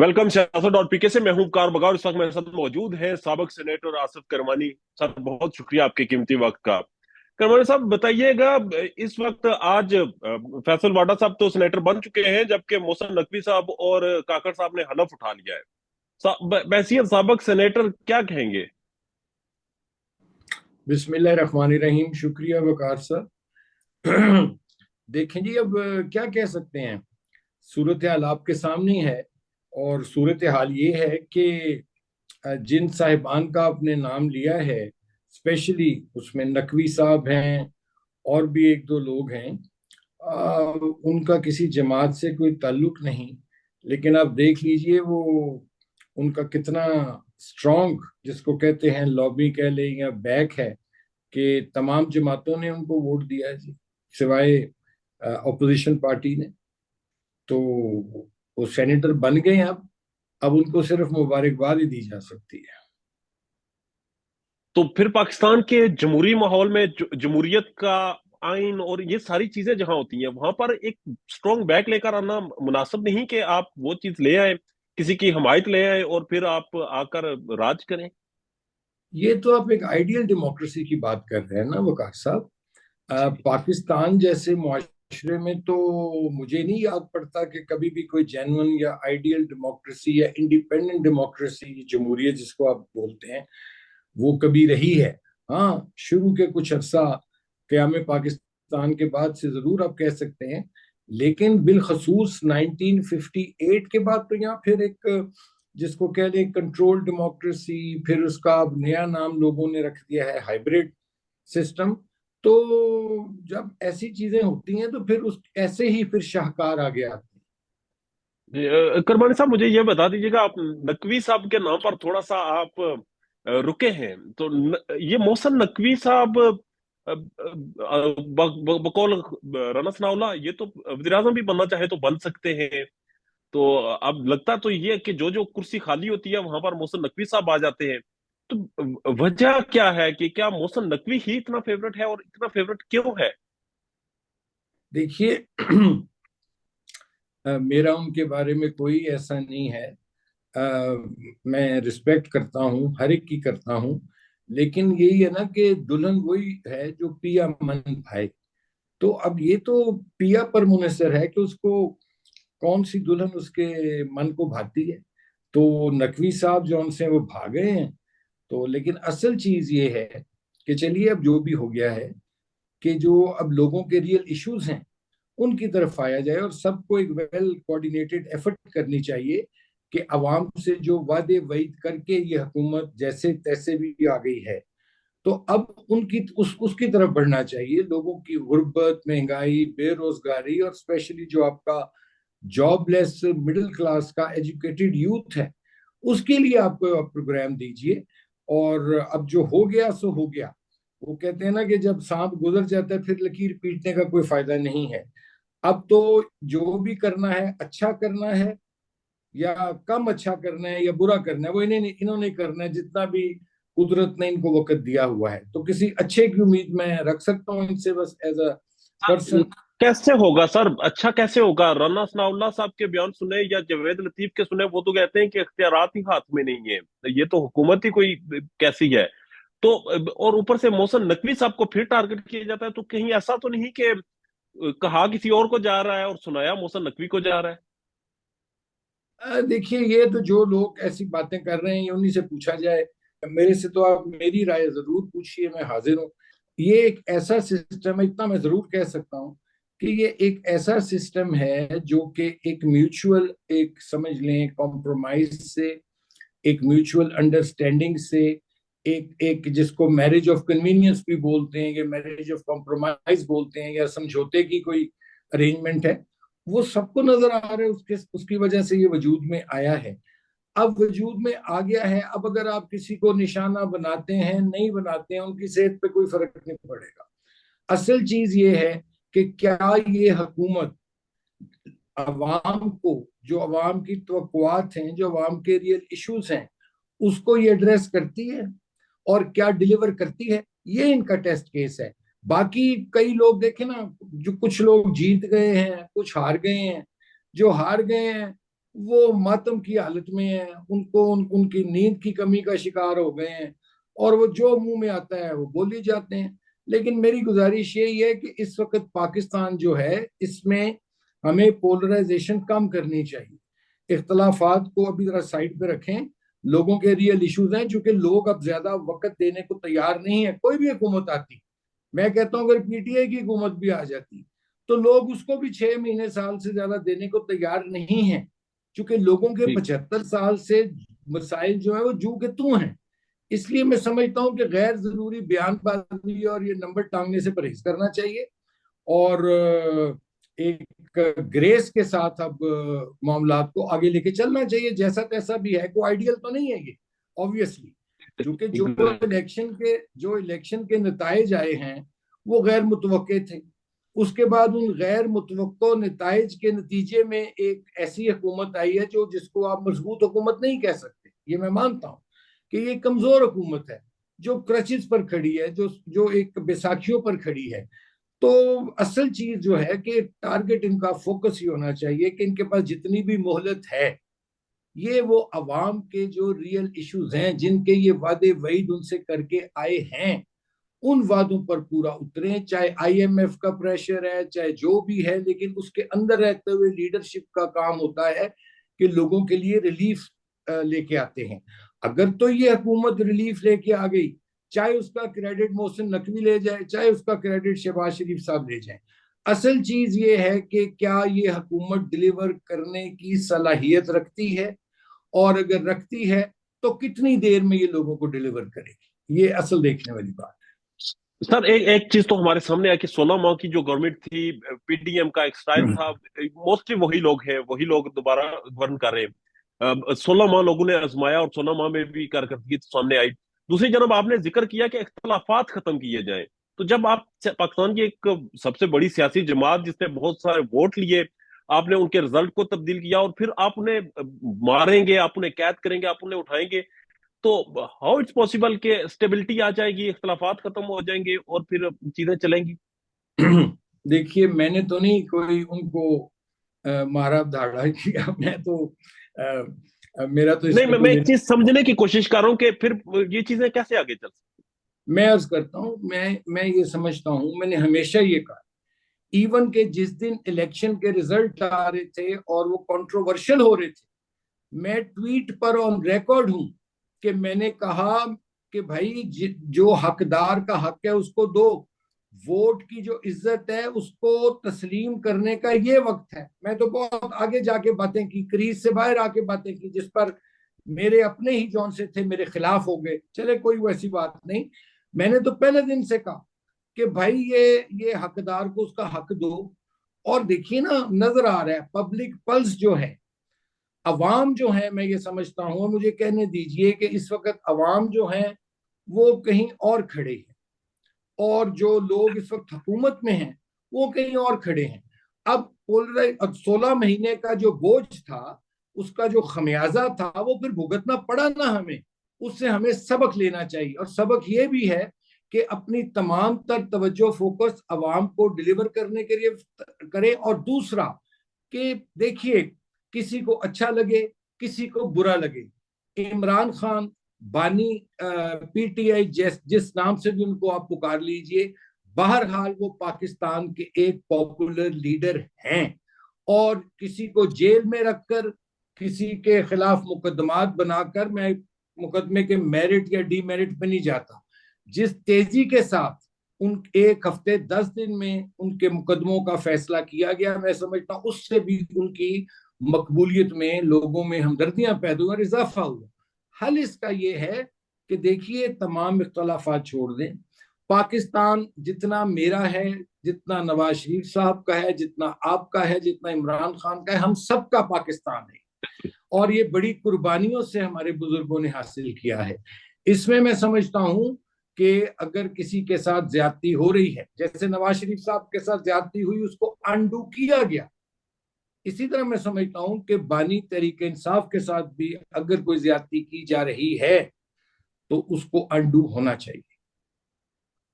Welcome सियासत dot पीके से। मैं हूं कार बगार। इस वक्त मेरे साथ मौजूद हैं साबिक सेनेटर आसिफ करमानी। सर, बहुत शुक्रिया आपके कीमती वक्त का। करमानी साहब, बताइएगा, इस वक्त आज फैसल वाडा साहब तो सेनेटर बन चुके हैं, जबकि मोहसिन नकवी साहब और काकड़ साहब ने हलफ उठा लिया है। बैसियत साबिक सेनेटर क्या कहेंगे? बिस्मिल्लाहिर्रहमानिर्रहीम। शुक्रिया वकार साहब। देखें जी, अब क्या कह सकते हैं। सूरत हाल आपके सामने है। और सूरत हाल ये है कि जिन साहिबान का आपने नाम लिया है, स्पेशली उसमें नकवी साहब हैं और भी एक दो लोग हैं। उनका किसी जमात से कोई ताल्लुक नहीं, लेकिन आप देख लीजिए वो उनका कितना स्ट्रॉन्ग, जिसको कहते हैं लॉबी कह लें या बैक है, कि तमाम जमातों ने उनको वोट दिया है जी, सिवाय अपोजिशन पार्टी ने। तो वो सेनेटर बन गए हैं। अब उनको सिर्फ मुबारकबाद ही दी जा सकती है। तो फिर पाकिस्तान के जमहूरी माहौल में जमहूरियत का आइन और ये सारी चीजें जहां होती हैं, वहां पर एक स्ट्रॉन्ग बैक लेकर आना मुनासिब नहीं कि आप वो चीज ले आए, किसी की हमायत ले आए और फिर आप आकर राज करें। ये तो आप एक आइडियल डेमोक्रेसी की बात कर रहे हैं ना वकार साहब। जी। पाकिस्तान जैसे मुआशरे में तो मुझे नहीं याद पड़ता कि कभी भी कोई जेन्युइन या आइडियल डेमोक्रेसी या इंडिपेंडेंट डेमोक्रेसी, जमहूरियत जिसको आप बोलते हैं, वो कभी रही है। हाँ, शुरू के कुछ अरसा क़याम पाकिस्तान के बाद से जरूर आप कह सकते हैं, लेकिन बिलखसूस 1958 के बाद तो यहाँ फिर एक, जिसको कह लें कंट्रोल डेमोक्रेसी, फिर उसका अब नया नाम लोगों ने रख दिया है हाइब्रिड सिस्टम। तो जब ऐसी चीजें होती हैं तो फिर उस ऐसे ही फिर शाहकार आगे आते हैं। करमानी साहब, मुझे ये बता दीजिएगा, आप नकवी साहब के नाम पर थोड़ा सा आप रुके हैं, तो ये मोहसिन नकवी साहब बकौल रना सनाउल्लाह ये तो वज़ीर आज़म भी बनना चाहे तो बन सकते हैं। तो अब लगता तो ये है कि जो जो कुर्सी खाली होती है वहां पर मोहसिन नकवी साहब आ जाते हैं। तो वजह क्या है कि क्या मोहसिन नकवी ही इतना फेवरेट है, और इतना फेवरेट क्यों है? देखिए, मेरा उनके बारे में कोई ऐसा नहीं है। मैं रिस्पेक्ट करता हूँ, हर एक की करता हूँ। लेकिन यही है ना कि दुल्हन वही है जो पिया मन भाए। तो अब ये तो पिया पर मुनहसर है कि उसको कौन सी दुल्हन उसके मन को भाती है। तो नकवी साहब जो उनसे वो भागे हैं। तो लेकिन असल चीज ये है कि चलिए, अब जो भी हो गया है, कि जो अब लोगों के रियल इश्यूज हैं उनकी तरफ आया जाए, और सबको एक वेल कोऑर्डिनेटेड एफर्ट करनी चाहिए कि अवाम से जो वादे वईद करके ये हुकूमत जैसे तैसे भी आ गई है, तो अब उनकी उसकी तरफ बढ़ना चाहिए। लोगों की गुर्बत, महंगाई, बेरोजगारी, और स्पेशली जो आपका जॉबलेस मिडिल क्लास का एजुकेटेड यूथ है, उसके लिए आप प्रोग्राम दीजिए। और अब जो हो गया सो हो गया। वो कहते हैं ना कि जब सांप गुजर जाता है फिर लकीर पीटने का कोई फायदा नहीं है। अब तो जो भी करना है, अच्छा करना है या कम अच्छा करना है या बुरा करना है, वो इन्हें इन्होंने करना है, जितना भी कुदरत ने इनको वक्त दिया हुआ है। तो किसी अच्छे की उम्मीद मैं रख सकता हूँ इनसे, बस एज अ सर, पर्सन। कैसे होगा सर? अच्छा कैसे होगा? रना सनाउल्लाह साहब के बयान सुने या जावेद लतीफ के सुने, वो तो कहते हैं कि इख्तियारात ही हाथ में नहीं है, ये तो हुकूमत ही कोई कैसी है। तो और ऊपर से मोहसिन नकवी साहब को फिर टारगेट किया जाता है, तो कहीं ऐसा तो नहीं कि कहा किसी और को जा रहा है और सुनाया मोहसिन नकवी को जा रहा है? देखिए, ये तो जो लोग ऐसी बातें कर रहे हैं ये उन्हीं से पूछा जाए। मेरे से तो आप मेरी राय जरूर पूछिए, मैं हाजिर हूँ। ये एक ऐसा सिस्टम है, इतना मैं जरूर कह सकता हूँ कि ये एक ऐसा सिस्टम है जो कि एक म्यूचुअल, एक समझ लें कॉम्प्रोमाइज से, एक म्यूचुअल अंडरस्टैंडिंग से, एक एक जिसको मैरिज ऑफ कन्वीनियंस भी बोलते हैं, या मैरिज ऑफ कॉम्प्रोमाइज बोलते हैं, या समझौते की कोई अरेंजमेंट है, वो सबको नजर आ रहा है। उसके उसकी वजह से ये वजूद में आया है। अब वजूद में आ गया है। अब अगर आप किसी को निशाना बनाते हैं, नहीं बनाते हैं, उनकी सेहत पे कोई फर्क नहीं पड़ेगा। असल चीज ये है कि क्या ये हुकूमत अवाम को, जो अवाम की तवक्कुआत हैं, जो अवाम के रियल इश्यूज हैं, उसको ये एड्रेस करती है और क्या डिलीवर करती है। ये इनका टेस्ट केस है। बाकी कई लोग देखे ना, जो कुछ लोग जीत गए हैं, कुछ हार गए हैं। जो हार गए हैं वो मातम की हालत में है, उनकी नींद की कमी का शिकार हो गए हैं, और वो जो मुंह में आता है वो बोली जाते हैं। लेकिन मेरी गुजारिश यही है कि इस वक्त पाकिस्तान जो है, इसमें हमें पोलराइजेशन कम करनी चाहिए। इख्तलाफात को अभी जरा साइड पे रखें। लोगों के रियल इश्यूज हैं, चूंकि लोग अब ज्यादा वक्त देने को तैयार नहीं है। कोई भी हुकूमत आती, मैं कहता हूँ अगर पीटीआई की हुकूमत भी आ जाती, तो लोग उसको भी 6 महीने साल से ज्यादा देने को तैयार नहीं है, क्योंकि लोगों के जी। 75 साल से मसाइल जो है वो जू के तू हैं। इसलिए मैं समझता हूँ कि गैर जरूरी बयानबाजी और ये नंबर टांगने से परहेज करना चाहिए, और एक ग्रेस के साथ अब मामला को आगे लेके चलना चाहिए। जैसा तैसा भी है, कोई आइडियल तो नहीं है ये, ऑब्वियसली। क्योंकि एग्जैक्टली। जो इलेक्शन के नताइज आए हैं वो गैर मुतवक्के थे। उसके बाद उन गैर मुतवक्को नताइज के नतीजे में एक ऐसी हुकूमत आई है जो जिसको आप मजबूत हुकूमत नहीं कह सकते। ये मैं मानता हूँ कि ये कमजोर हुकूमत है, जो क्रचिज पर खड़ी है, जो एक बैसाखियों पर खड़ी है। तो असल चीज जो है कि टारगेट इनका फोकस ही होना चाहिए कि इनके पास जितनी भी मोहलत है, ये वो अवाम के जो रियल इश्यूज हैं, जिनके ये वादे वईद उनसे करके आए हैं, उन वादों पर पूरा उतरे। चाहे आईएमएफ का प्रेशर है, चाहे जो भी है, लेकिन उसके अंदर रहते हुए लीडरशिप का काम होता है कि लोगों के लिए रिलीफ लेके आते हैं। अगर तो ये हुकूमत रिलीफ लेके आ गई, चाहे उसका क्रेडिट मोहसिन नकवी ले जाए, चाहे उसका क्रेडिट शहबाज शरीफ साहब ले जाए, असल चीज ये है कि क्या ये हुकूमत डिलीवर करने की सलाहियत रखती है, और अगर रखती है तो कितनी देर में ये लोगों को डिलीवर करेगी। ये असल देखने वाली बात सर, एक एक चीज तो हमारे सामने है कि 16 माह की जो गवर्नमेंट थी, पीडीएम का एक स्टाइल है। था। मोस्टली वही लोग हैं, वही लोग दोबारा गवर्न कर रहे हैं। 16 माह लोगों ने आजमाया और 16 माह में भी कारकर्दगी सामने आई। दूसरी जनब आपने जिक्र किया कि इख्तलाफात खत्म किए जाएं। तो जब आप पाकिस्तान की एक सबसे बड़ी सियासी जमात जिसने बहुत सारे वोट लिए, आपने उनके रिजल्ट को तब्दील किया और फिर आप उन्हें मारेंगे, आप उन्हें कैद करेंगे, आप उन्हें उठाएंगे, तो हाउ इट्स पॉसिबल कि स्टेबिलिटी आ जाएगी, इख्तलाफात खत्म हो जाएंगे और फिर चीजें चलेंगी? देखिए, मैंने तो नहीं कोई उनको मारा धाड़ा किया। मैं तो मेरा तो नहीं, इसमें मैं कोई एक लेना। चीज समझने की कोशिश कर रहा हूँ कि फिर ये चीजें कैसे आगे चल सकती। मैं अर्ज करता हूँ, मैं ये समझता हूँ, मैंने हमेशा ये कहा, इवन के जिस दिन इलेक्शन के रिजल्ट आ रहे थे और वो कंट्रोवर्शियल हो रहे थे, मैं ट्वीट पर ऑन रिकॉर्ड हूं कि मैंने कहा कि भाई जो हकदार का हक है उसको दो। वोट की जो इज्जत है उसको तस्लीम करने का ये वक्त है। मैं तो बहुत आगे जाके बातें की, क्रीज से बाहर आके बातें की, जिस पर मेरे अपने ही जौन से थे मेरे खिलाफ हो गए। चले, कोई वैसी बात नहीं। मैंने तो पहले दिन से कहा कि भाई ये हकदार को उसका हक दो। और देखिए ना, नजर आ रहा है पब्लिक पल्स जो है, अवाम जो है, मैं ये समझता हूं, और मुझे कहने दीजिए कि इस वक्त अवाम जो है वो कहीं और खड़े हैं, और जो लोग इस वक्त हुकूमत में हैं वो कहीं और खड़े हैं। अब 16 महीने का जो बोझ था, उसका जो खमियाजा था, वो फिर भुगतना पड़ा ना हमें। उससे हमें सबक लेना चाहिए, और सबक ये भी है कि अपनी तमाम तर तवज्जो फोकस अवाम को डिलीवर करने के लिए करें। और दूसरा कि देखिए, किसी को अच्छा लगे, किसी को बुरा लगे, इमरान खान, बानी पीटीआई, जिस नाम से भी उनको आप पुकार लीजिए, बहरहाल वो पाकिस्तान के एक पॉपुलर लीडर हैं। और किसी को जेल में रखकर, किसी के खिलाफ मुकदमात बनाकर, मैं मुकदमे के मेरिट या डीमेरिट पे नहीं जाता, जिस तेजी के साथ उन 1 हफ्ते 10 दिन में उनके मुकदमों का फैसला किया गया, मैं समझता हूँ उससे भी उनकी मकबूलियत में, लोगों में हमदर्दियां पैदा हुआ और इजाफा हुआ। हल इसका ये है कि देखिए, तमाम इख्तलाफात छोड़ दें। पाकिस्तान जितना मेरा है, जितना नवाज शरीफ साहब का है, जितना आपका है, जितना इमरान खान का है, हम सबका पाकिस्तान है। और ये बड़ी कुर्बानियों से हमारे बुजुर्गों ने हासिल किया है। इसमें मैं समझता हूं कि अगर किसी के साथ ज्यादती हो रही है, जैसे नवाज शरीफ साहब के साथ ज्यादती हुई, उसको अनडू किया गया। इसी तरह मैं समझता हूं कि बानी तहरीक इंसाफ के साथ भी अगर कोई ज्यादती की जा रही है, तो उसको अनडू होना चाहिए।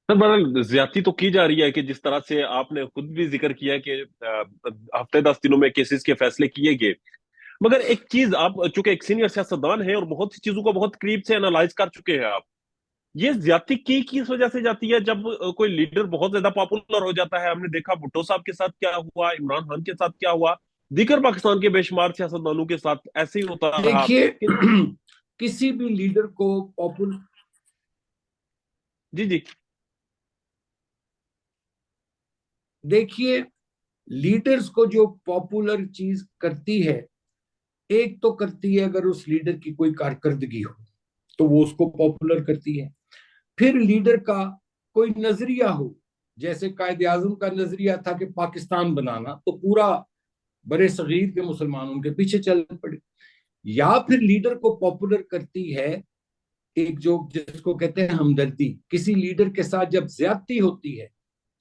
सर, बहरहाल ज्यादती तो की जा रही है कि जिस तरह से आपने खुद भी जिक्र किया कि हफ्ते 10 दिनों में केसेस के फैसले किए गए। मगर एक चीज, आप चूंकि एक सीनियर सियासतदान है और बहुत सी चीजों को बहुत करीब से एनालाइज कर चुके हैं आप, ये ज्यादती की किस वजह से जाती है? जब कोई लीडर बहुत ज्यादा पॉपुलर हो जाता है, हमने देखा भुट्टो साहब के साथ क्या हुआ, इमरान खान के साथ क्या हुआ, दीगर पाकिस्तान के बेशुमार सियासतदानों के साथ ऐसे ही होता रहा देखिए, कि। किसी भी लीडर को पॉपुलर, जी जी। देखिए, लीडर्स को जो पॉपुलर चीज करती है, एक तो करती है अगर उस लीडर की कोई कारकर्दगी हो तो वो उसको पॉपुलर करती है। फिर लीडर का कोई नजरिया हो, जैसे कायदे आजम का नजरिया था कि पाकिस्तान बनाना, तो पूरा बड़े सगीर के मुसलमान उनके पीछे चल पड़े। या फिर लीडर को पॉपुलर करती है एक जो जिसको कहते हैं हमदर्दी, किसी लीडर के साथ जब ज्यादती होती है,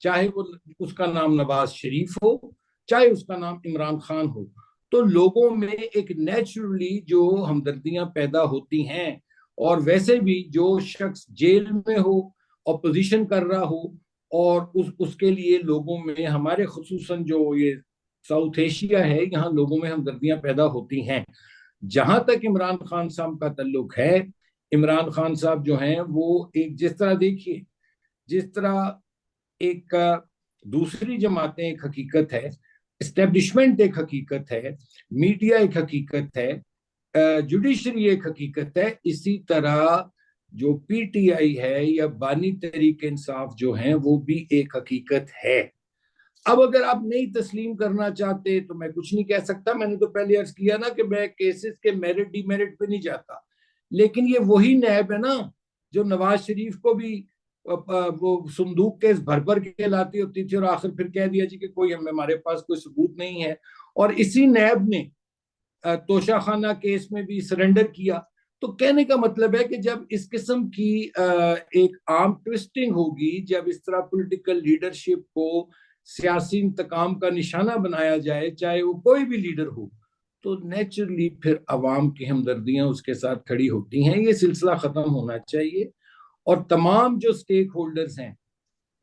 चाहे वो उसका नाम नवाज शरीफ हो, चाहे उसका नाम इमरान खान हो, तो लोगों में एक नेचुरली जो हमदर्दियां पैदा होती हैं। और वैसे भी जो शख्स जेल में हो, ऑपोजिशन कर रहा हो, और उसके लिए लोगों में, हमारे खुसूसन जो ये साउथ एशिया है, यहाँ लोगों में हमदर्दियां पैदा होती हैं। जहां तक इमरान खान साहब का ताल्लुक है, इमरान खान साहब जो हैं वो एक, जिस तरह देखिए, जिस तरह एक दूसरी जमातें एक हकीकत है, इस्टेब्लिशमेंट एक हकीकत है, मीडिया एक हकीकत है, जुडिशरी एक हकीकत है, इसी तरह जो पीटीआई है या बानी तहरीक इंसाफ जो है वो भी एक हकीकत है। अब अगर आप नहीं तस्लीम करना चाहते तो मैं कुछ नहीं कह सकता। मैंने तो पहले अर्ज किया ना कि मैं केसेस के मेरिट डिमेरिट पे नहीं जाता, लेकिन ये वही नैब है ना जो नवाज शरीफ को भी वो संदूक केस भर भर के लाती होती थी और आखिर फिर कह दिया जी कि कोई हमारे पास कोई सबूत नहीं है। और इसी नैब ने तोशा खाना केस में भी सरेंडर किया। तो कहने का मतलब है कि जब इस किस्म की एक आर्म ट्विस्टिंग होगी, जब इस तरह पॉलिटिकल लीडरशिप को सियासी इंतकाम का निशाना बनाया जाए, चाहे वो कोई भी लीडर हो, तो नेचुरली फिर अवाम की हमदर्दियां उसके साथ खड़ी होती हैं। ये सिलसिला खत्म होना चाहिए और तमाम जो स्टेक होल्डर्स हैं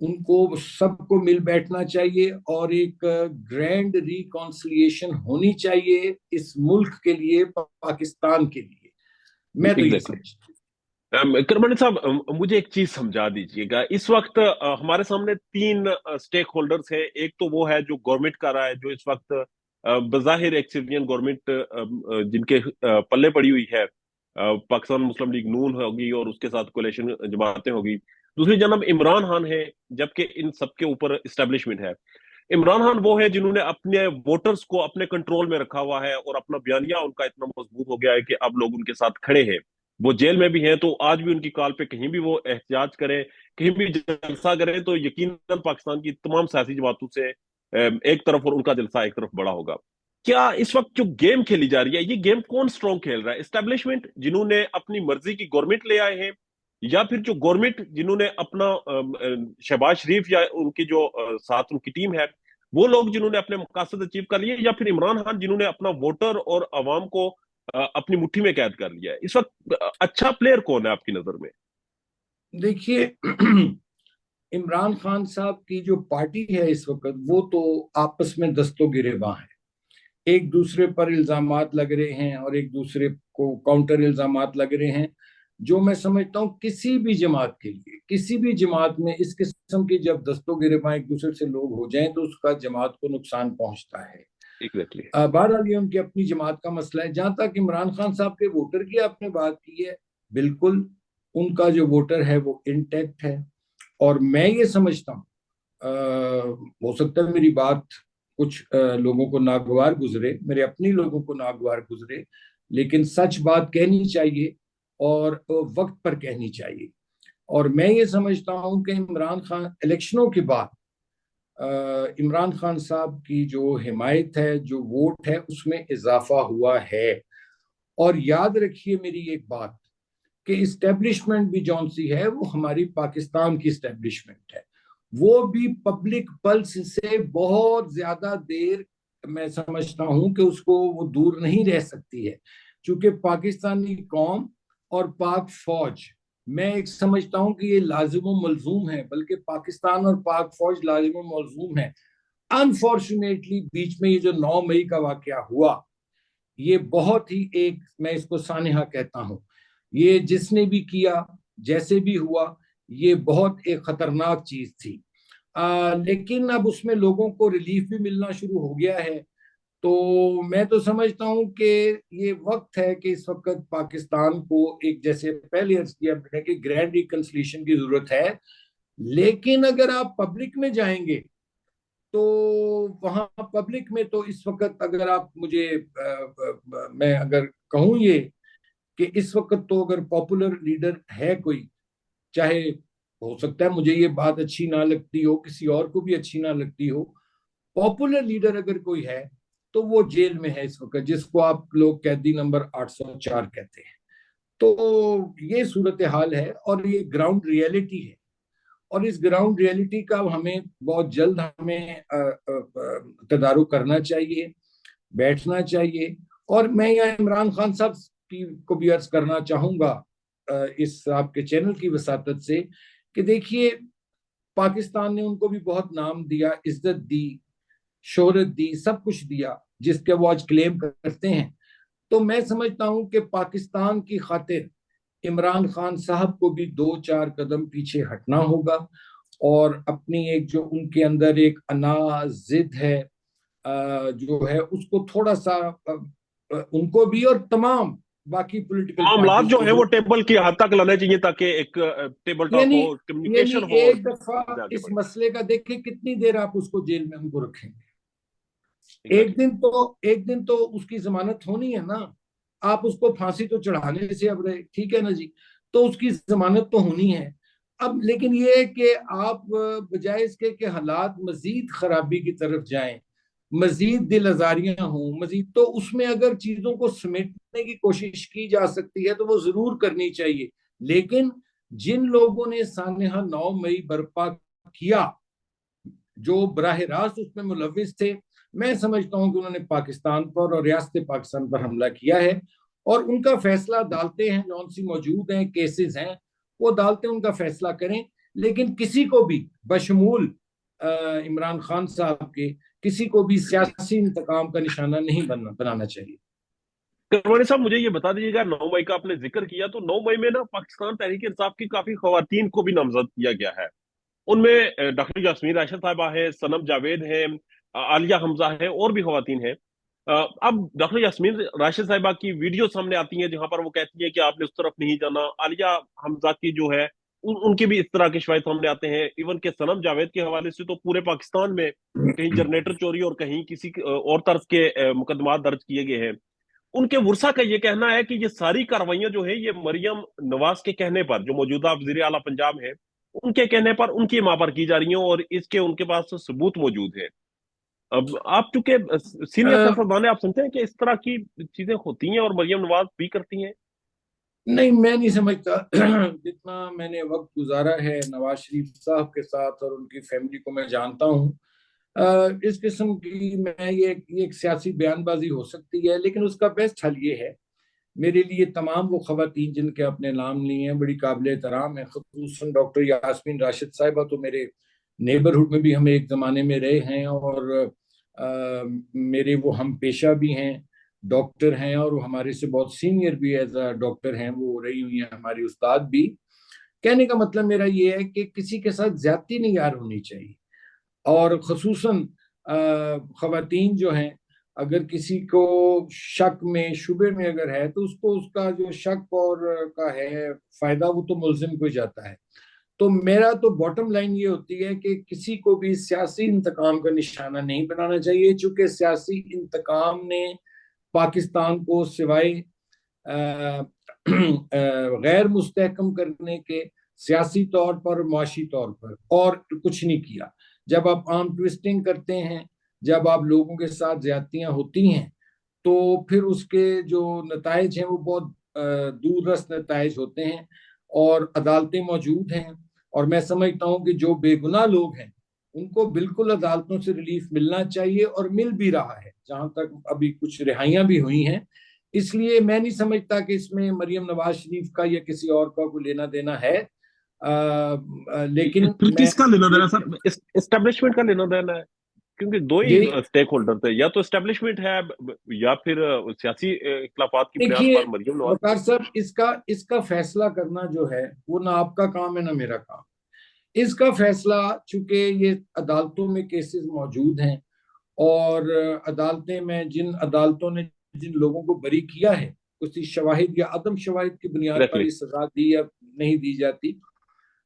उनको सबको मिल बैठना चाहिए और एक ग्रैंड रिकॉन्सिलिएशन होनी चाहिए इस मुल्क के लिए, पाकिस्तान के लिए। मैं तो ये एग्जैक्टली। समझता करमनी साहब, मुझे एक चीज समझा दीजिएगा। इस वक्त हमारे सामने तीन स्टेक होल्डर्स हैं। एक तो वो है जो गवर्नमेंट कर रहा है, जो इस वक्त बजाहिर एक सिविलियन गवर्नमेंट जिनके पल्ले पड़ी हुई है, पाकिस्तान मुस्लिम लीग नून होगी और उसके साथ कोलेशन जमातें होगी। दूसरी जनाब इमरान खान है, जबकि इन सबके ऊपर इस्टेब्लिशमेंट है। इमरान खान वो है जिन्होंने अपने वोटर्स को अपने कंट्रोल में रखा हुआ है और अपना बयानिया उनका इतना मजबूत हो गया है कि अब लोग उनके साथ खड़े हैं। वो जेल में भी हैं तो आज भी उनकी कॉल पे कहीं भी वो एहतजाज करें, कहीं भी जलसा करें, तो यकीनन पाकिस्तान की तमाम सियासी जमातों से एक तरफ और उनका जलसा एक तरफ बड़ा होगा। क्या इस वक्त जो गेम खेली जा रही है, ये गेम कौन स्ट्रॉन्ग खेल रहा है? इस्टेब्लिशमेंट जिन्होंने अपनी मर्जी की गवर्नमेंट ले आए हैं, या फिर जो गवर्नमेंट जिन्होंने अपना शहबाज शरीफ या उनकी जो साथ उनकी टीम है, वो लोग जिन्होंने अपने मकसद अचीव कर लिए, या फिर इमरान खान जिन्होंने अपना वोटर और अवाम को अपनी मुट्ठी में कैद कर लिया है? इस वक्त अच्छा प्लेयर कौन है आपकी नजर में? हूँ। देखिए, इमरान खान साहब की जो पार्टी है इस वक्त, वो तो आपस में दस्तों गिरेबां है। एक दूसरे पर इल्जामात लग रहे हैं और एक दूसरे को काउंटर इल्जामात लग रहे हैं, जो मैं समझता हूँ किसी भी जमात के लिए, किसी भी जमात में इस किस्म की जब दस्तों गिरेबां एक दूसरे से लोग हो जाएं तो उसका जमात को नुकसान पहुंचता है। एग्जैक्टली। बहरहाल ये उनकी अपनी जमात का मसला है। जहां तक इमरान खान साहब के वोटर की आपने बात की है, बिल्कुल उनका जो वोटर है वो इंटैक्ट है। और मैं ये समझता हूँ, हो सकता है मेरी बात कुछ लोगों को नागवार गुजरे, मेरे अपने लोगों को नागवार गुजरे, लेकिन सच बात कहनी चाहिए और वक्त पर कहनी चाहिए। और मैं ये समझता हूँ कि इमरान खान इलेक्शनों के बाद इमरान खान साहब की जो हिमायत है, जो वोट है, उसमें इजाफा हुआ है। और याद रखिए मेरी एक बात, कि इस्टेब्लिशमेंट भी जौन सी है वो हमारी पाकिस्तान की इस्टेब्लिशमेंट है। वो भी पब्लिक पल्स से बहुत ज्यादा देर, मैं समझता हूं कि उसको वो दूर नहीं रह सकती है। क्योंकि पाकिस्तानी कौम और पाक फौज, मैं एक समझता हूं कि ये लाजिम मलजूम है, बल्कि पाकिस्तान और पाक फौज लाजिम मलजूम है। अनफॉर्चुनेटली बीच में ये जो 9 मई का वाकया हुआ, ये बहुत ही एक, मैं इसको सानेहा कहता हूं, ये जिसने भी किया, जैसे भी हुआ, ये बहुत एक खतरनाक चीज थी। लेकिन अब उसमें लोगों को रिलीफ भी मिलना शुरू हो गया है। तो मैं तो समझता हूं कि ये वक्त है कि इस वक्त पाकिस्तान को एक, जैसे पहले अर्ज किया मैंने, कि ग्रैंड रिकंसिलिएशन की जरूरत है। लेकिन अगर आप पब्लिक में जाएंगे तो वहां पब्लिक में तो इस वक्त, अगर आप मुझे मैं अगर कहूं ये, कि इस वक्त तो अगर पॉपुलर लीडर है कोई, चाहे हो सकता है मुझे ये बात अच्छी ना लगती हो, किसी और को भी अच्छी ना लगती हो, पॉपुलर लीडर अगर कोई है तो वो जेल में है इस वक्त, जिसको आप लोग कैदी नंबर 804 कहते हैं। तो ये सूरत हाल है और ये ग्राउंड रियलिटी है। और इस ग्राउंड रियलिटी का हमें बहुत जल्द हमें तदारुक करना चाहिए, बैठना चाहिए। और मैं यहाँ इमरान खान साहब की को भी अर्ज करना चाहूंगा इस आपके चैनल की वसातत से, कि देखिए, पाकिस्तान ने उनको भी बहुत नाम दिया, इज्जत दी, शोहरत दी, सब कुछ दिया, जिसके वो आज क्लेम करते हैं। तो मैं समझता हूं कि पाकिस्तान की खातिर इमरान खान साहब को भी दो चार कदम पीछे हटना होगा, और अपनी एक जो उनके अंदर एक अना, जिद है, जो है उसको थोड़ा सा, उनको भी और तमाम बाकी पॉलिटिकल मामलात पार्टीज जो को है वो जरूर, टेबल की हद तक लाने चाहिए, ताकि एक टेबल टॉक यानी हो, यानी कम्युनिकेशन हो और एक चीजें दफा आगे इस बढ़े। मसले का देखें, कितनी देर आप उसको जेल में उनको रखेंगे। एग्जैक्टली। एक दिन तो उसकी जमानत होनी है ना। आप उसको फांसी तो चढ़ाने से अब रहे, ठीक है ना जी, तो उसकी जमानत तो होनी है। अब लेकिन ये है कि आप बजाय इसके कि हालात मजीद खराबी की तरफ जाएं, मजीद दिल आजारियां हों मजीद, तो उसमें अगर चीजों को समेटने की कोशिश की जा सकती है तो वो जरूर करनी चाहिए। लेकिन जिन लोगों ने सानहा 9 मई बर्पा किया, जो बराह रास्त उसमें मुलविस थे, मैं समझता हूं कि उन्होंने पाकिस्तान पर और रियासत पाकिस्तान पर हमला किया है। और उनका फैसला अदालतें हैं, जौन सी मौजूद हैं, केसेस हैं, वो अदालतें उनका फैसला करें। लेकिन किसी को भी, बशमूल इमरान खान साहब के, किसी को भी सियासी इंतकाम का निशाना नहीं बनाना चाहिए। करवानी साहब, मुझे ये बता दीजिएगा, 9 मई का आपने जिक्र किया, तो 9 मई में ना पाकिस्तान तहरीक इंसाफ की काफी खवातीन को भी नामजद किया गया है। उनमें डॉक्टर यास्मीन राशिद साहिबा है, सनम जावेद है, आलिया हमजा है, और भी खवातीन हैं। अब डॉक्टर यास्मीन राशिद साहिबा की वीडियो सामने आती है जहां पर वो कहती है कि आपने उस तरफ नहीं जाना। आलिया हमजा की जो है, उनके भी इस तरह के शवाहिद सामने आते हैं। इवन के सनम जावेद के हवाले से तो पूरे पाकिस्तान में कहीं जनरेटर चोरी और कहीं किसी और तर्ज के मुकदमा दर्ज किए गए हैं। उनके वर्सा का ये कहना है कि ये सारी कार्रवाइयां जो है, ये मरियम नवाज के कहने पर, जो मौजूदा वजीर आला पंजाब है, उनके कहने पर, उनकी मां पर की जा रही हैं, और इसके उनके पास तो सबूत मौजूद है। अब आप चूंकि सीनियर सियासतदान हैं, आप सुनते हैं कि इस तरह की चीजें होती हैं और मरियम नवाज भी करती हैं? नहीं, मैं नहीं समझता। जितना मैंने वक्त गुजारा है नवाज शरीफ साहब के साथ और उनकी फैमिली को मैं जानता हूँ, इस किस्म की, मैं ये एक सियासी बयानबाजी हो सकती है, लेकिन उसका बेस्ट हल ये है। मेरे लिए तमाम वो खवातीन जिनके अपने नाम लिए हैं बड़ी काबिल एहतराम है, खसूसन डॉक्टर यास्मीन राशिद साहिबा तो मेरे नेबरहुड में भी हम एक ज़माने में रहे हैं, और मेरे वो हम पेशा भी हैं, डॉक्टर हैं, और वो हमारे से बहुत सीनियर भी एज अ डॉक्टर हैं, वो रही हुई हैं हमारी उस्ताद भी। कहने का मतलब मेरा ये है कि किसी के साथ ज्यादती नहीं यार होनी चाहिए। और खसूसन खवातीन जो हैं, अगर किसी को शक में, शुबे में अगर है, तो उसको उसका जो शक और का है फायदा, वो तो मुलजिम को ही जाता है। तो मेरा तो बॉटम लाइन ये होती है कि किसी को भी सियासी इंतकाम का निशाना नहीं बनाना चाहिए, चूंकि सियासी इंतकाम ने पाकिस्तान को सिवाय गैर मुस्तहकम करने के, सियासी तौर पर, मुआशी तौर पर, और कुछ नहीं किया। जब आप आर्म ट्विस्टिंग करते हैं, जब आप लोगों के साथ ज्यादतियां होती हैं, तो फिर उसके जो नतायज हैं वो बहुत दूररस नतायज होते हैं। और अदालतें मौजूद हैं, और मैं समझता हूं कि जो बेगुनाह लोग हैं उनको बिल्कुल अदालतों से रिलीफ मिलना चाहिए, और मिल भी रहा है, जहां तक अभी कुछ रिहाइयां भी हुई हैं। इसलिए मैं नहीं समझता कि इसमें मरियम नवाज शरीफ का या किसी और का कोई लेना देना है। लेकिन फिर मैं किसका लेना ये, देना सर? इस्टेब्लिशमेंट का लेना देना है? क्योंकि दो ही ये स्टेक होल्डर थे, या तो एस्टेब्लिशमेंट है या फिर सियासी इख्लाफात की बुनियाद देखिए पर मरियम नवाज। वकार साहब, इसका इसका फैसला करना जो है वो ना आपका काम है ना मेरा काम। इसका फैसला, चूंकि ये अदालतों में केसेस मौजूद हैं, और अदालतें में जिन अदालतों ने जिन लोगों को बरी किया है, किसी शवाहिद या अदम शवाहिद की बुनियाद पर एग्जैक्टली। ये सजा दी या नहीं दी जाती,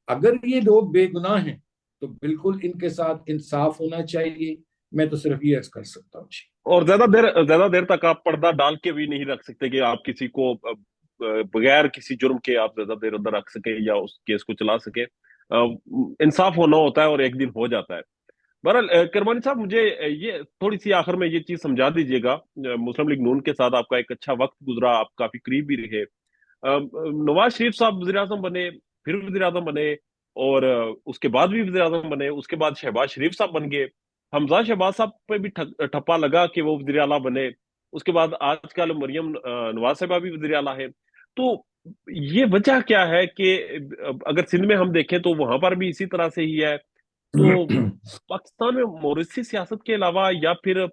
अगर ये लोग बेगुनाह हैं तो बिल्कुल इनके साथ इंसाफ होना चाहिए। मैं तो सिर्फ ये अर्ज कर सकता हूँ जी। और ज्यादा देर तक आप पर्दा डाल के भी नहीं रख सकते कि आप किसी को बगैर किसी जुर्म के आप ज्यादा देर अंदर रख सके या उस केस को चला सके। इंसाफ होना होता है और एक दिन हो जाता है। बहरहाल करमानी साहब, मुझे ये थोड़ी सी आखिर में ये चीज समझा दीजिएगा। मुस्लिम लीग नून के साथ आपका एक अच्छा वक्त गुजरा, आप काफी करीब भी रहे। नवाज शरीफ साहब वजीर आजम बने, फिर वजीर आजम बने, और उसके बाद भी वजीर आजम बने, उसके बाद शहबाज शरीफ साहब बन गए। हमजा शहबाज साहब पे भी ठप्पा लगा कि वो वजीर आला बने। उसके बाद आजकल मरियम नवाज साहिबा भी वजीर आला है। तो ये वजह क्या है कि अगर सिंध में हम देखें तो वहां पर भी इसी तरह से ही है। तो पाकिस्तान में मौरूसी सियासत के अलावा या फिर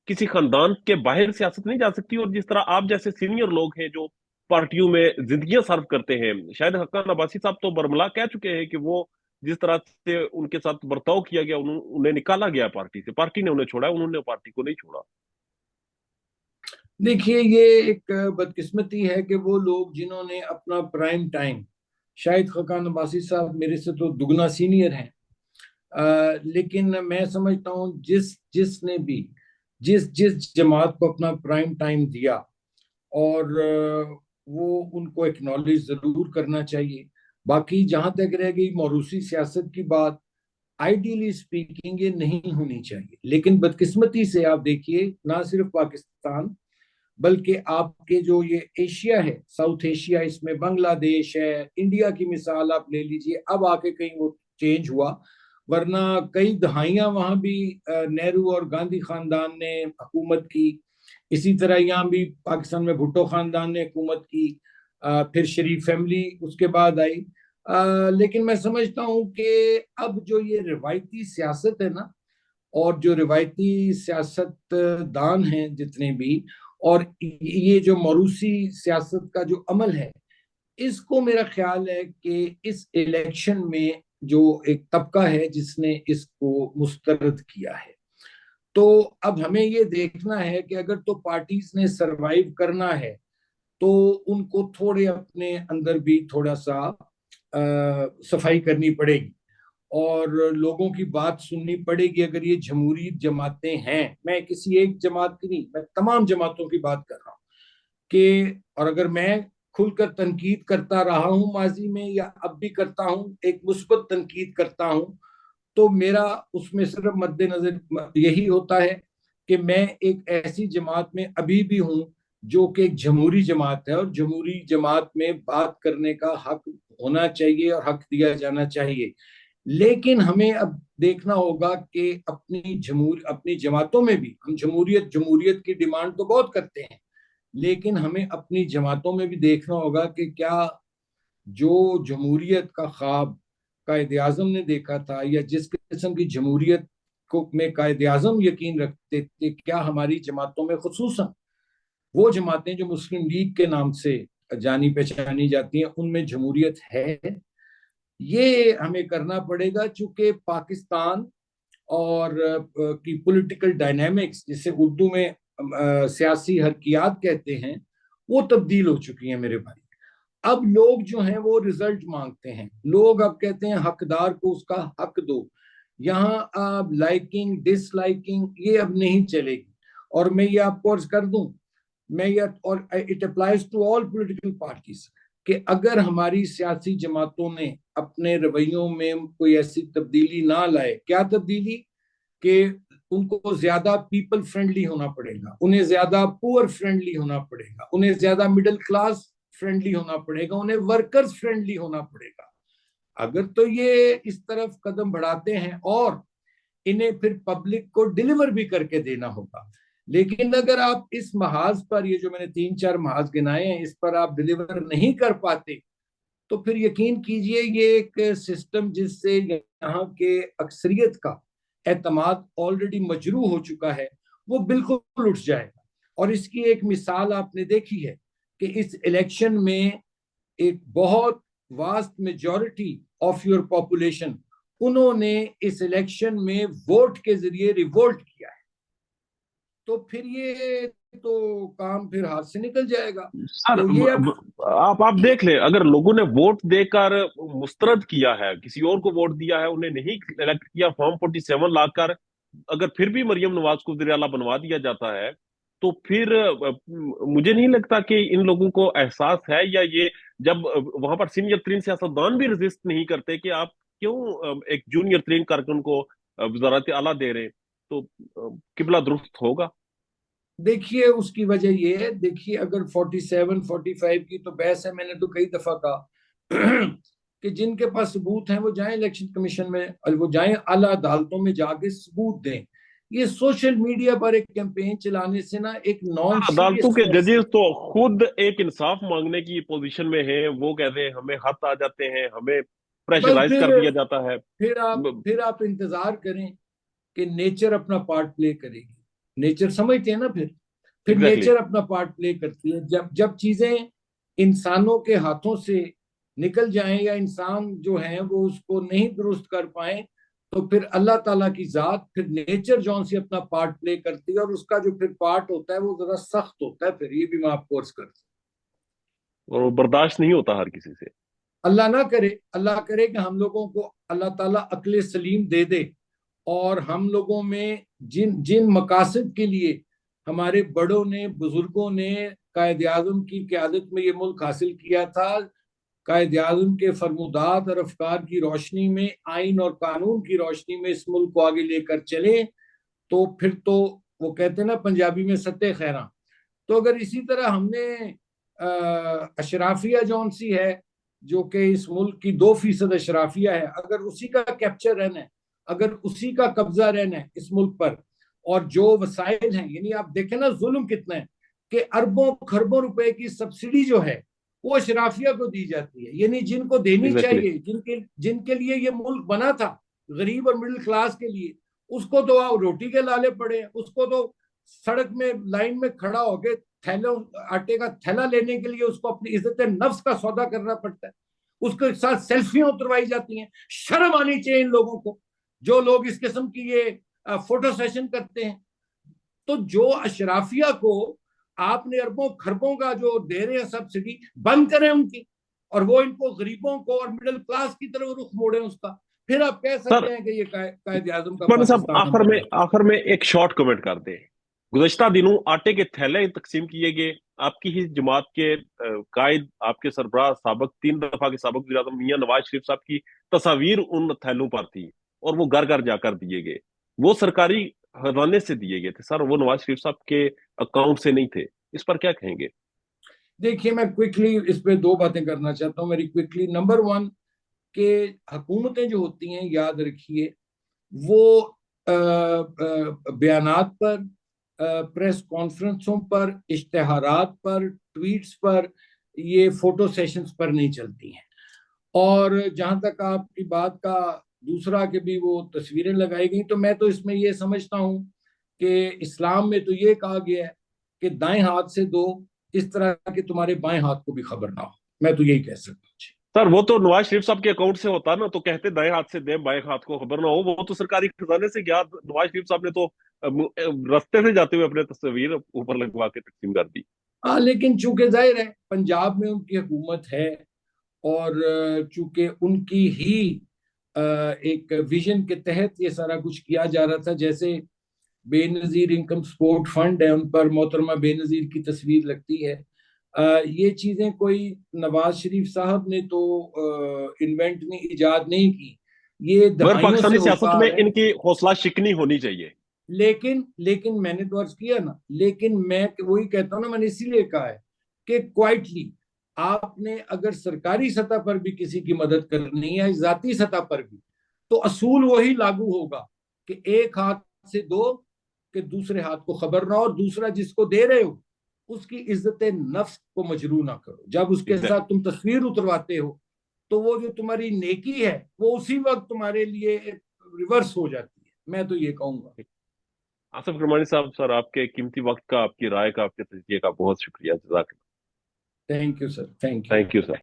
किसी खानदान के बाहर सियासत नहीं जा सकती। और जिस तरह आप जैसे सीनियर लोग हैं जो पार्टियों में जिंदगियां सर्व करते हैं, शायद हक्कान अब्बासी साहब तो बरमला कह चुके हैं कि वो जिस तरह से उनके साथ बर्ताव किया गया, उन्हें निकाला गया पार्टी से, पार्टी ने उन्हें छोड़ा, उन्होंने पार्टी को नहीं छोड़ा। देखिए, ये एक बदकिस्मती है कि वो लोग जिन्होंने अपना प्राइम टाइम, शायद खकान अब्बासी साहब मेरे से तो दुगना सीनियर हैं, लेकिन मैं समझता हूँ जिस जिसने भी जिस जिस जमात को अपना प्राइम टाइम दिया, और वो उनको एक्नॉलेज जरूर करना चाहिए। बाकी जहां तक रह गई मौरूसी सियासत की बात, आइडियली स्पीकिंग ये नहीं होनी चाहिए, लेकिन बदकिस्मती से आप देखिए ना सिर्फ पाकिस्तान बल्कि आपके जो ये एशिया है, साउथ एशिया, इसमें बांग्लादेश है, इंडिया की मिसाल आप ले लीजिए, अब आके कहीं वो चेंज हुआ, वरना कई दहाइयां वहां भी नेहरू और गांधी खानदान ने हुकूमत की। इसी तरह यहाँ भी पाकिस्तान में भुट्टो खानदान ने हुकूमत की, फिर शरीफ फैमिली उसके बाद आई। लेकिन मैं समझता हूँ कि अब जो ये रिवायती सियासत है ना, और जो रिवायती सियासतदान हैं जितने भी, और ये जो मरूसी सियासत का जो अमल है, इसको मेरा ख्याल है कि इस इलेक्शन में जो एक तबका है जिसने इसको मुस्तरद किया है, तो अब हमें ये देखना है कि अगर तो पार्टीज ने सरवाइव करना है तो उनको थोड़े अपने अंदर भी थोड़ा सा सफाई करनी पड़ेगी, और लोगों की बात सुननी पड़ेगी। अगर ये जमहूरी जमातें हैं, मैं किसी एक जमात की नहीं, मैं तमाम जमातों की बात कर रहा हूँ कि, और अगर मैं खुलकर तनकीद करता रहा हूँ माजी में या अब भी करता हूँ, एक मुस्बत तनकीद करता हूँ, तो मेरा उसमें सिर्फ मद्देनजर यही होता है कि मैं एक ऐसी जमात में अभी भी हूँ जो कि एक जमहूरी जमात है, और जमहूरी जमात में बात करने का हक होना चाहिए और हक दिया जाना चाहिए। लेकिन हमें अब देखना होगा कि अपनी जमातों में भी हम जमहूरियत जमहूरियत की डिमांड तो बहुत करते हैं, लेकिन हमें अपनी जमातों में भी देखना होगा कि क्या जो जमहूरियत का ख्वाब कायद आजम ने देखा था, या जिस किस्म की जमहूरियत को में कायद आजम यकीन रखते थे, क्या हमारी जमातों में, खुसूसन वो जमातें जो मुस्लिम लीग के नाम से जानी पहचानी जाती हैं, उनमें जमहूरियत है? ये हमें करना पड़ेगा, चूंकि पाकिस्तान और की पॉलिटिकल डायनामिक्स, जिसे उर्दू में सियासी हरकियात कहते हैं, वो तब्दील हो चुकी हैं मेरे भाई। अब लोग जो हैं वो रिजल्ट मांगते हैं, लोग अब कहते हैं हकदार को उसका हक दो। यहाँ अब लाइकिंग डिसलाइकिंग ये अब नहीं चलेगी। और मैं ये आपको अर्ज कर दूं, मैं ये, और it applies to all political parties, कि अगर हमारी सियासी जमातों ने अपने रवैयों में कोई ऐसी तब्दीली ना लाए, क्या तब्दीली, कि उनको ज्यादा पीपल फ्रेंडली होना पड़ेगा, उन्हें ज्यादा पुअर फ्रेंडली होना पड़ेगा, उन्हें ज्यादा मिडिल क्लास फ्रेंडली होना पड़ेगा, उन्हें वर्कर्स फ्रेंडली होना पड़ेगा। अगर तो ये इस तरफ कदम बढ़ाते हैं, और इन्हें फिर पब्लिक को डिलीवर भी करके देना होगा। लेकिन अगर आप इस महाज पर, ये जो मैंने 3-4 महाज गिनाए हैं, इस पर आप डिलीवर नहीं कर पाते, तो फिर यकीन कीजिए ये एक सिस्टम जिससे यहाँ के अक्सरियत का एतमाद ऑलरेडी मजरू हो चुका है, वो बिल्कुल उठ जाएगा। और इसकी एक मिसाल आपने देखी है कि इस इलेक्शन में एक बहुत vast majority of your population, उन्होंने इस इलेक्शन में वोट के जरिए रिवोल्ट किया है। तो फिर ये तो काम फिर हाथ से निकल जाएगा। सर तो ये अब आप देख लें, अगर लोगों ने वोट देकर मुस्तरद किया है, किसी और को वोट दिया है, उन्हें नहीं इलेक्ट किया, फॉर्म 47 लाकर अगर फिर भी मरियम नवाज को वज़ीर आला बनवा दिया जाता है, तो फिर मुझे नहीं लगता कि इन लोगों को एहसास है, या ये जब वहां पर सीनियर तरीन सियासतदान भी रेजिस्ट नहीं करते कि आप क्यों एक जूनियर तरीन कारकुन को वजारत आला दे रहे हैं, तो किबला दुरुस्त होगा। देखिए उसकी वजह ये है, देखिए अगर 47 45 की तो बहस है, मैंने तो कई दफा कहा कि जिनके पास सबूत हैं वो जाएं इलेक्शन कमीशन में, और वो जाएं आला अदालतों में जाके सबूत दें। ये सोशल मीडिया पर एक कैंपेन चलाने से ना एक नॉन अदालतों सीरियस के पर्सन, जजेस तो खुद एक इंसाफ मांगने की पोजीशन में हैं, वो कहते हैं हमें खत आ जाते हैं, हमें बस प्रेशराइज कर दिया जाता है। फिर आप इंतजार करें कि नेचर अपना पार्ट प्ले करेगी। नेचर समझते हैं ना, फिर एग्जैक्टली। नेचर अपना पार्ट प्ले करती है। जब जब चीजें इंसानों के हाथों से निकल जाएं या इंसान जो है वो उसको नहीं दुरुस्त कर पाए, तो फिर अल्लाह ताला की जात, फिर नेचर जौन सी अपना पार्ट प्ले करती है, और उसका जो फिर पार्ट होता है वो जरा सख्त होता है। फिर ये भी मैं आपको अर्ज करता हूँ। और वो बर्दाश्त नहीं होता हर किसी से। अल्लाह ना करे, अल्लाह करे कि हम लोगों को अल्लाह ताला अक्ल सलीम दे दे, और हम लोगों में जिन जिन मकासद के लिए हमारे बड़ों ने, बुजुर्गों ने कायद आजम की क़यादत में ये मुल्क हासिल किया था, कायद आजम के फरमुदात और अफकार की रोशनी में, आइन और कानून की रोशनी में इस मुल्क को आगे लेकर चले, तो फिर तो वो कहते हैं ना पंजाबी में सत्ते खैरा। तो अगर इसी तरह हमने अशराफिया जौन सी है, जो कि इस मुल्क की 2% अशराफिया है, अगर उसी का कैप्चर रहना है, अगर उसी का कब्जा रहना है इस मुल्क पर, और जो वसाइल हैं, यानी आप देखें ना जुल्म कितना है कि अरबों खरबों रुपए की सब्सिडी जो है वो अशराफिया को दी जाती है, यानी जिनको देनी एग्जैक्टली। चाहिए, जिनके जिनके लिए ये मुल्क बना था, गरीब और मिडिल क्लास के लिए, उसको तो रोटी के लाले पड़े हैं। उसको तो सड़क में लाइन में खड़ा होके थैलों, आटे का थैला लेने के लिए उसको अपनी इज्जत नफ्स का सौदा करना पड़ता है। उसके साथ सेल्फियां उतरवाई जाती हैं। शर्म आनी चाहिए इन लोगों को, जो लोग इस किस्म की ये फोटो सेशन करते हैं। तो जो अशराफिया को आपने अरबों खरबों का जो दे रहे हैं सब्सिडी, बंद करें उनकी, और वो इनको गरीबों को और मिडिल क्लास की तरफ रुख मोड़े उसका। फिर आप कह सर सकते हैं कि ये कायद आजम का उस्मान साहब, पाकिस्तान बना है। आखिर में एक शॉर्ट कमेंट कर दे। गुज़श्ता दिनों आटे के थैले तकसीम किए गए, आपकी ही जमात के कायद, आपके सरबराह साबक, 3 दफा के साबक वज़ीर आज़म मियां नवाज शरीफ साहब की तस्वीर उन थैलों पर थी, और वो घर घर जाकर दिए गए। वो सरकारी खजाने से दिए गए थे सर, वो नवाज शरीफ साहब के अकाउंट से नहीं थे। इस पर क्या कहेंगे? देखिए मैं क्विकली इस पे दो बातें करना चाहता हूँ, मेरी क्विकली। नंबर वन, के हुकूमतें जो होती हैं, याद रखिए, वो बयानात पर, प्रेस कॉन्फ्रेंसों पर, इश्तेहारात पर, ट्वीट्स पर, ये फोटो सेशंस पर नहीं चलती हैं। और जहां तक आपकी बात का दूसरा के भी वो तस्वीरें लगाई गई, तो मैं तो इसमें ये समझता हूँ कि इस्लाम में तो ये कहा गया है कि दाएं हाथ से दो, इस तरह कि तुम्हारे बाएं हाथ को भी खबर ना हो। मैं तो यही कह सकता हूँ। सर वो तो नवाज शरीफ साहब के अकाउंट से होता ना, तो कहते दाएं हाथ से दे, बाएं हाथ को खबर ना हो। वो तो सरकारी खजाने से गया। नवाज शरीफ साहब ने तो रास्ते से जाते हुए अपने तस्वीर ऊपर लगवा के तकसीम कर दी। हाँ, लेकिन चूंकि जाहिर है पंजाब में उनकी हुकूमत है, और चूंकि उनकी ही एक विजन के तहत ये सारा कुछ किया जा रहा था, जैसे बेनजीर इनकम सपोर्ट फंड है, उन पर मोहतरमा बेनजीर की तस्वीर लगती है। ये चीजें कोई नवाज शरीफ साहब ने तो इन्वेंट नहीं, इजाद नहीं की, ये मगर दहाइयों से पाकिस्तानी होता सियासत आ में रहा है। इनकी हौसला शिकनी होनी चाहिए। लेकिन लेकिन मैंने तो अर्ज किया ना, लेकिन मैं वही कहता हूँ ना, मैंने इसीलिए कहा है कि क्वाइटली आपने अगर सरकारी सतह पर भी किसी की मदद करनी है, जाती सतह पर भी, तो असूल वही लागू होगा कि एक हाथ से दो, कि दूसरे हाथ को खबर ना हो, और दूसरा जिसको दे रहे हो उसकी इज्जत नफ्स को मजरू ना करो। जब उसके साथ तुम तस्वीर उतरवाते हो, तो वो जो तुम्हारी नेकी है वो उसी वक्त तुम्हारे लिए रिवर्स हो जाती है। मैं तो ये कहूंगा। आसिफ करमानी साहब, सर आपके कीमती वक्त का, आपकी राय का, आपके तजज़िये का बहुत शुक्रिया। जज़ाक। Thank you sir, thank you. Thank you sir.